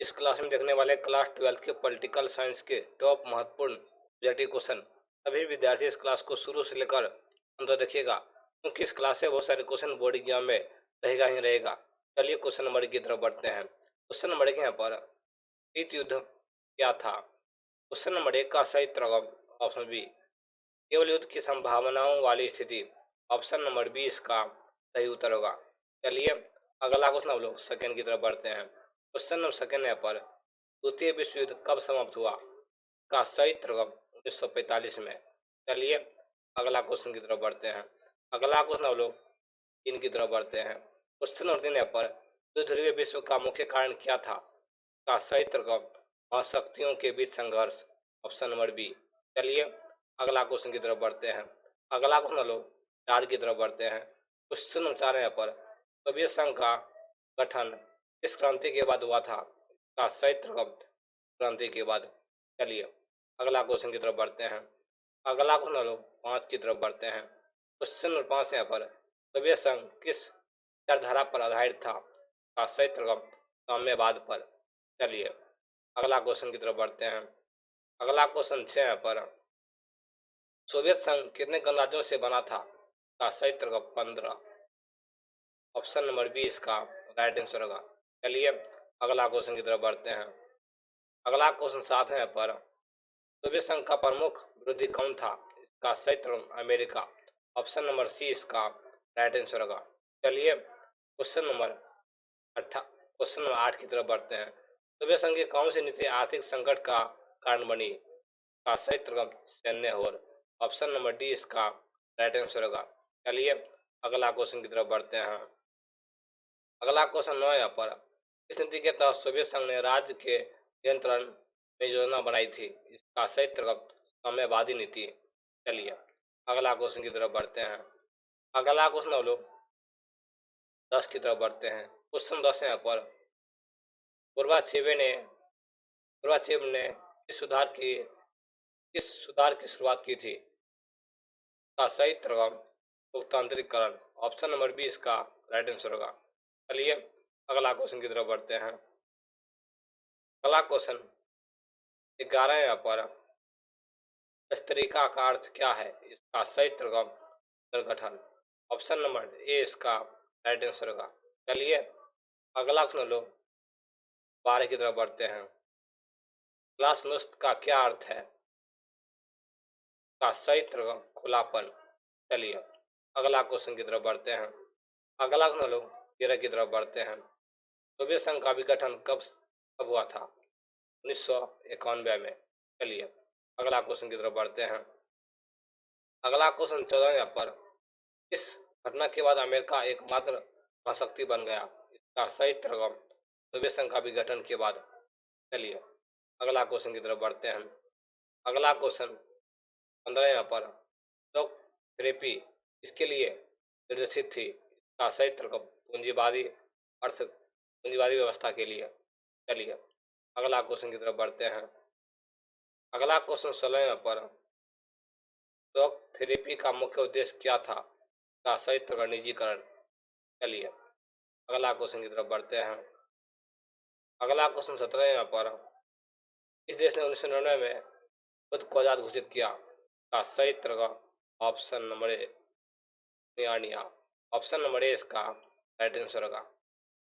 इस क्लास में देखने वाले क्लास 12 के पॉलिटिकल साइंस के टॉप महत्वपूर्ण जेटी क्वेश्चन। सभी विद्यार्थी इस क्लास को शुरू से लेकर अंत तक देखिएगा, क्योंकि इस क्लास से बहुत सारे क्वेश्चन बोर्ड एग्जाम में रहेगा ही रहेगा। चलिए क्वेश्चन नंबर की तरफ बढ़ते हैं। क्वेश्चन नंबर 1 यहाँ पर, शीत युद्ध क्या था? क्वेश्चन नंबर 1 का सही उत्तर ऑप्शन बी, केवल युद्ध की संभावनाओं वाली स्थिति। ऑप्शन नंबर बी इसका सही उत्तर होगा। चलिए अगला क्वेश्चन हम लोग सेकेंड की तरफ बढ़ते हैं। क्वेश्चन नंबर सेकेंड यहाँ पर, द्वितीय विश्व युद्ध कब समाप्त हुआ? का सही उत्तर 1945 में। चलिए अगला क्वेश्चन की तरफ बढ़ते हैं। अगला क्वेश्चन हम लोग तीन की तरफ बढ़ते हैं। क्वेश्चन नंबर 3 यहाँ पर, द्विध्रुवीय विश्व का मुख्य कारण क्या था? का सही उत्तर महाशक्तियों के बीच संघर्ष। Option number B. चलिए अगला क्वेश्चन की तरफ बढ़ते हैं। अगला क्वेश्चन हम लोग चार की तरफ बढ़ते हैं। क्वेश्चन नंबर 4 यहाँ पर, सोवियत संघ का गठन किस क्रांति के बाद हुआ था? का सही उत्तर क्रांति के बाद। चलिए अगला क्वेश्चन की तरफ बढ़ते हैं। अगला क्वेश्चन हम लोग 5 की तरफ बढ़ते हैं। क्वेश्चन नंबर 5 यहाँ पर, सोवियत संघ किस विचारधारा पर आधारित था? का सही उत्तर साम्यवाद पर। चलिए अगला क्वेश्चन की तरफ बढ़ते हैं। अगला क्वेश्चन 6 यहाँ पर, सोवियत संघ कितने गणराज्यों से बना था? का सही उत्तर 15। ऑप्शन नंबर बी इसका राइट आंसर होगा। चलिए अगला क्वेश्चन की तरफ बढ़ते हैं। अगला क्वेश्चन 7 है यहाँ पर, सोवियत संघ का प्रमुख विरोधी कौन था? इसका सही उत्तर अमेरिका। ऑप्शन नंबर सी इसका राइट आंसर होगा। चलिए क्वेश्चन नंबर 8 की तरफ बढ़ते हैं। सोवियत संघ की कौन सी नीति आर्थिक संकट का कारण बनी? का सही उत्तर सैन्य होड़। ऑप्शन नंबर डी इसका राइट आंसर होगा। चलिए अगला क्वेश्चन की तरफ बढ़ते हैं। अगला क्वेश्चन 9 यहाँ पर, इस नीति के तहत सोवियत संघ ने राज्य के नियंत्रण में योजना बनाई थी। इसका सही उत्तर साम्यवादी नीति। चलिए अगला क्वेश्चन की तरफ बढ़ते हैं। अगला क्वेश्चन हम लोग 10 की तरफ बढ़ते हैं। क्वेश्चन 10 यहाँ पर, गोर्बाचेव ने किस सुधार की शुरुआत की थी? का सही उत्तर लोकतांत्रिकरण। ऑप्शन नंबर बी इसका राइट आंसर होगा। चलिए अगला क्वेश्चन की तरफ बढ़ते हैं। अगला क्वेश्चन 11 यहाँ पर, स्तरीका का अर्थ क्या है? इसका सही उत्तर गठन। ऑप्शन नंबर ए इसका राइट आंसर होगा। चलिए अगला क्वेश्चन लोग 12 की तरफ बढ़ते हैं। ग्लासनोस्ट का क्या अर्थ है? का सही उत्तर खुलापन। चलिए अगला क्वेश्चन की तरफ बढ़ते हैं। अगला क्वेश्चन लोग 13 की तरफ बढ़ते हैं। सोवियत संघ का विघटन कब हुआ था? 1991 में। चलिए अगला क्वेश्चन की तरफ बढ़ते हैं। अगला क्वेश्चन 14 यहाँ पर, इस घटना के बाद अमेरिका एकमात्र महाशक्ति बन गया। इसका सही उत्तर सोवियत संघ का विघटन के बाद। चलिए अगला क्वेश्चन की तरफ बढ़ते हैं। अगला क्वेश्चन 15 यहाँ पर, शॉक थेरेपी इसके लिए निर्देशित थी? इसका सही उत्तर पूंजीवादी व्यवस्था के लिए। चलिए अगला क्वेश्चन की तरफ बढ़ते हैं। अगला क्वेश्चन 16 यहाँ पर, शॉक थेरेपी का मुख्य उद्देश्य क्या था? का सही उत्तर निजीकरण। चलिए अगला क्वेश्चन की तरफ बढ़ते हैं। अगला क्वेश्चन 17 यहाँ पर, इस देश ने 1999 में खुद को आजाद घोषित किया। का सही उत्तर option number A. Option number A इसका राइट आंसर होगा।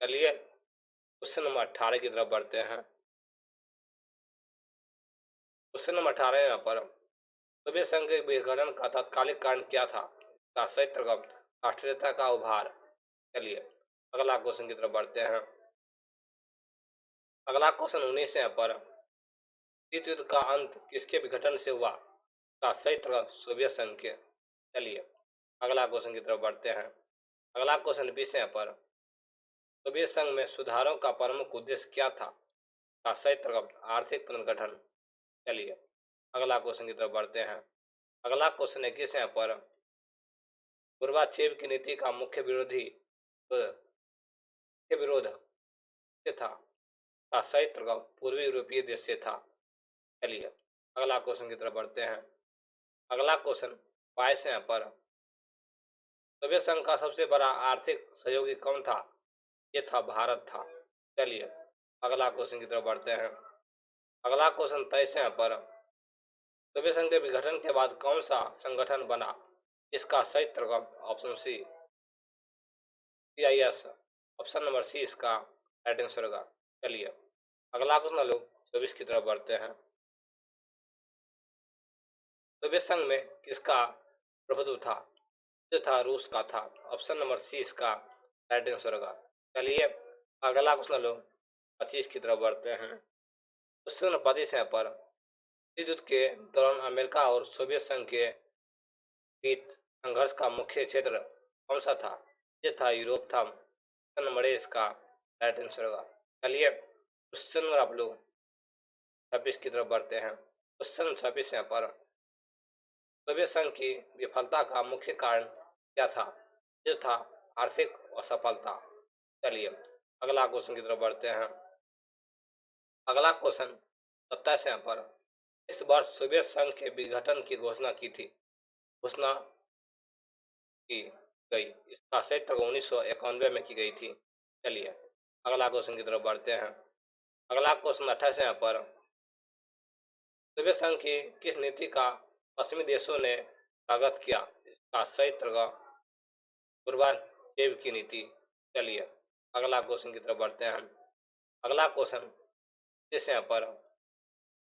चलिए क्वेश्चन नंबर 18 की तरफ बढ़ते हैं। क्वेश्चन नंबर 18 यहाँ पर, सोवियत संघ के विघटन का तात्कालिक कारण क्या था? का सही उत्तर राष्ट्रीयता का उभार। चलिए अगला क्वेश्चन की तरफ बढ़ते हैं। अगला क्वेश्चन 19 यहाँ पर, शीत युद्ध का अंत किसके विघटन से हुआ? का सही उत्तर सोवियत संघ के। चलिए अगला क्वेश्चन की तरफ बढ़ते हैं। अगला क्वेश्चन 20 यहाँ पर, सोवियत संघ में सुधारों का प्रमुख उद्देश्य क्या था? का सही उत्तर आर्थिक पुनर्गठन। चलिए अगला क्वेश्चन की तरफ बढ़ते हैं। अगला क्वेश्चन 21 यहाँ पर, गोर्बाचेव की नीति का मुख्य विरोध से था? का सही उत्तर पूर्वी यूरोपीय देश से था। चलिए अगला क्वेश्चन की तरफ बढ़ते हैं। अगला क्वेश्चन 22 यहाँ पर, सोवियत संघ का सबसे बड़ा आर्थिक सहयोगी कौन था? ये था भारत था। चलिए अगला क्वेश्चन की तरफ बढ़ते हैं। अगला क्वेश्चन 23 है यहाँ पर, सोवियत संघ के विघटन के बाद कौन सा संगठन बना? इसका सही उत्तर option C CIS, option number C इसका राइट आंसर होगा। चलिए अगला क्वेश्चन लोग 24 की तरफ बढ़ते हैं। सोवियत संघ में किसका प्रभुत्व था? जो था रूस का था, ऑप्शन नंबर सी इसका राइट आंसर होगा। चलिए अगला क्वेश्चन लोग 25 की तरफ बढ़ते हैं। क्वेश्चन 25 है पर, शीत युद्ध के दौरान अमेरिका और सोवियत संघ के बीच संघर्ष का मुख्य क्षेत्र कौन सा था? ये था यूरोप था, ऑप्शन नंबर ए इसका राइट आंसर होगा। चलिए क्वेश्चन नंबर आप लोग 26 की तरफ बढ़ते हैं। क्वेश्चन 26 है पर, सोवियत संघ की विफलता का मुख्य कारण क्या था? जो था आर्थिक असफलता। चलिए अगला क्वेश्चन की तरफ बढ़ते हैं। अगला क्वेश्चन 27 है पर, इस वर्ष सोवियत संघ के विघटन की घोषणा घोषणा की गई, इसका सही उत्तर 1991 में की गई थी। चलिए अगला क्वेश्चन की तरफ बढ़ते हैं। अगला क्वेश्चन 28 है पर, सोवियत संघ की किस नीति का पश्चिमी देशों ने स्वागत किया? इसका सही उत्तर गुर्बाचेव की नीति। चलिए अगला क्वेश्चन की तरफ बढ़ते हैं। अगला क्वेश्चन इस यहाँ पर,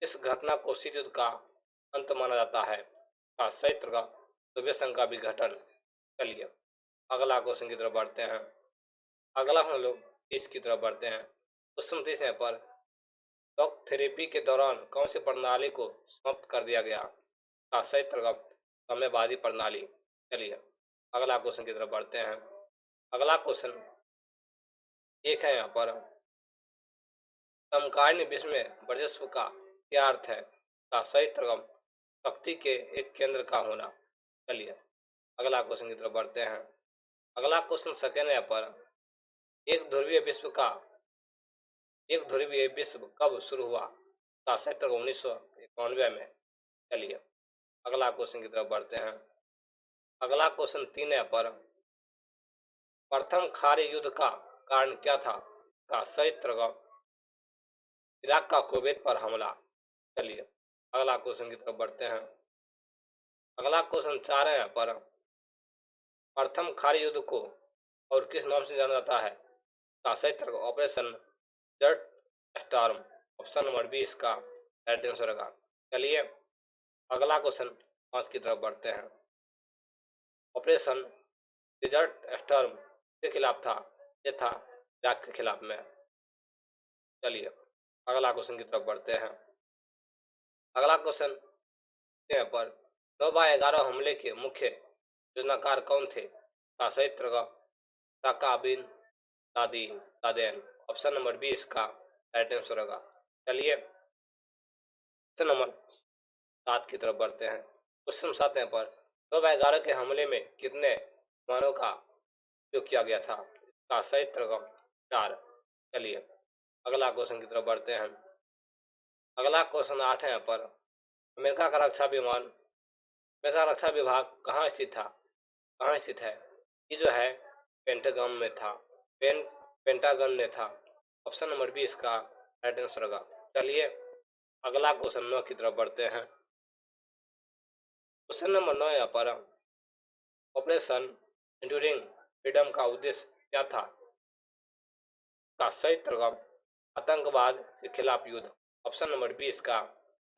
इस घटना को शीत युद्ध का अंत माना जाता है? का सही उत्तर सोवियत संघ का विघटन। चलिए अगला क्वेश्चन की तरफ बढ़ते हैं। अगला हम लोग 30 की तरफ बढ़ते हैं। क्वेश्चन 30 यहाँ पर, शॉक थेरेपी के दौरान कौन सी प्रणाली को समाप्त कर दिया गया? का सही उत्तर साम्यवादी प्रणाली। चलिए अगला क्वेश्चन की तरफ बढ़ते हैं। अगला क्वेश्चन एक है यहाँ पर, समकालीन विश्व में वर्चस्व का क्या अर्थ है? का सही उत्तर शक्ति के एक केंद्र का होना। चलिए अगला क्वेश्चन की तरफ बढ़ते हैं। अगला क्वेश्चन सेकेंड है यहाँ पर, एक ध्रुवीय विश्व कब शुरू हुआ? का सही उत्तर 1991 में। चलिए अगला क्वेश्चन की तरफ बढ़ते हैं। अगला क्वेश्चन 3 है पर, प्रथम खाड़ी युद्ध का कारण क्या था? का सही उत्तर इराक का कुवैत पर हमला। चलिए अगला क्वेश्चन की तरफ बढ़ते हैं। अगला क्वेश्चन 4 है पर, प्रथम खाड़ी युद्ध को और किस नाम से जाना जाता है? का सही उत्तर ऑपरेशन जट स्टॉर्म, ऑप्शन नंबर बी इसका राइट आंसर होगा। चलिए अगला क्वेश्चन 5 की तरफ बढ़ते हैं। ऑपरेशन डिजर्ट स्टॉर्म के खिलाफ था? ये था इराक के खिलाफ में। चलिए अगला क्वेश्चन की तरफ बढ़ते हैं। अगला क्वेश्चन यहाँ पर, 9/11 हमले के मुख्य योजनाकार कौन थे? का सही उत्तर साका bin Laden, option number B इसका राइट आंसर होगा। चलिए क्वेश्चन नंबर 7 की तरफ बढ़ते हैं। क्वेश्चन 7 है पर, 9/11 के हमले में कितने विमानों का उपयोग किया गया था? का सही उत्तर 4। चलिए अगला क्वेश्चन की तरफ बढ़ते हैं। अगला क्वेश्चन 8 है पर, अमेरिका का रक्षा विभाग कहाँ स्थित है? ये जो है पेंटागन में था, पेंटागन में था, ऑप्शन नंबर बी इसका राइट आंसर होगा। चलिए अगला क्वेश्चन 9 की तरफ बढ़ते हैं। क्वेश्चन नंबर 9 यहाँ पर, ऑपरेशन एंड्यूरिंग फ्रीडम का उद्देश्य क्या था? का सही उत्तर आतंकवाद के खिलाफ युद्ध, ऑप्शन नंबर बी इसका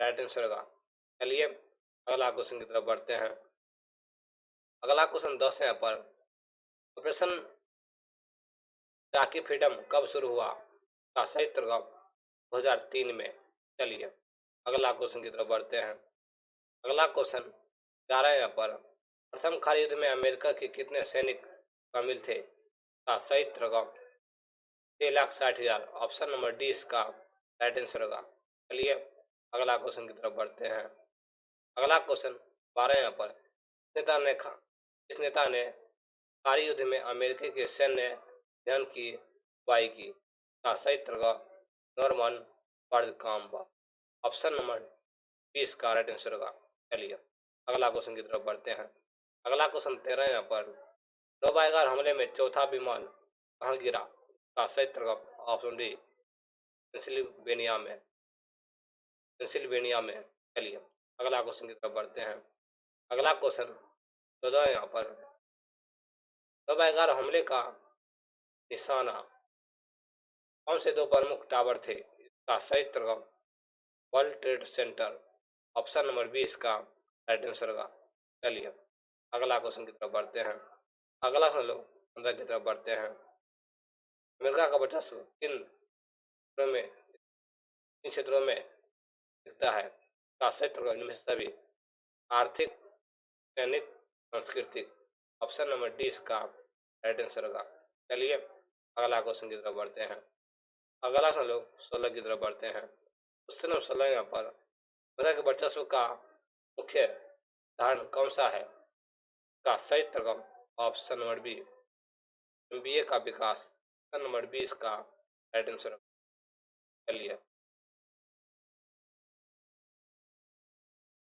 राइट आंसर होगा। चलिए अगला क्वेश्चन की तरफ बढ़ते हैं। अगला क्वेश्चन 10 है यहाँ पर, ऑपरेशन इराकी फ्रीडम कब शुरू हुआ? का सही उत्तर 2003 में। चलिए अगला क्वेश्चन की तरफ बढ़ते हैं। अगला क्वेश्चन 11 है यहाँ पर, प्रथम खाड़ी युद्ध में अमेरिका के कितने सैनिक शामिल थे? का सही उत्तर 6,60,000, ऑप्शन नंबर डी इसका राइट आंसर होगा। चलिए अगला क्वेश्चन की तरफ बढ़ते हैं। अगला क्वेश्चन 12 यहाँ पर, इस नेता ने खाड़ी युद्ध में अमेरिका के सैन्य अभियान की अगुवाई की? का सही उत्तर नॉर्मन बर्नकाम्प, ऑप्शन नंबर बी इसका राइट आंसर होगा। चलिए अगला क्वेश्चन की तरफ बढ़ते हैं। अगला क्वेश्चन 13 यहाँ पर, 9/11 हमले में चौथा विमान कहाँ गिरा? का सही उत्तर ऑप्शन डी पेंसिल्वेनिया में। चलिए अगला क्वेश्चन की तरफ बढ़ते हैं। अगला क्वेश्चन तो दो यहाँ पर, तो बेकार हमले का निशाना कौन से दो प्रमुख टावर थे? इसका सही उत्तर world trade center, option number B इसका राइट आंसर होगा। चलिए अगला क्वेश्चन की तरफ बढ़ते हैं। अगला हम लोग अंदर की तरफ बढ़ते हैं। अमेरिका का वर्चस्व किन क्षेत्रों में दिखता है? का क्षेत्र इनमें से सभी, आर्थिक, सैनिक, सांस्कृतिक, ऑप्शन नंबर डी इसका राइट आंसर होगा। चलिए अगला क्वेश्चन की तरफ बढ़ते हैं। अगला हम लोग 16 की तरफ बढ़ते हैं। क्वेश्चन नंबर 16 यहाँ पर, अमेरिका के वर्चस्व का मुख्य धारण कौन सा है? का सही उत्तर ऑप्शन नंबर बी एमबीए का विकास, ऑप्शन नंबर बी इसका राइट आंसर। चलिए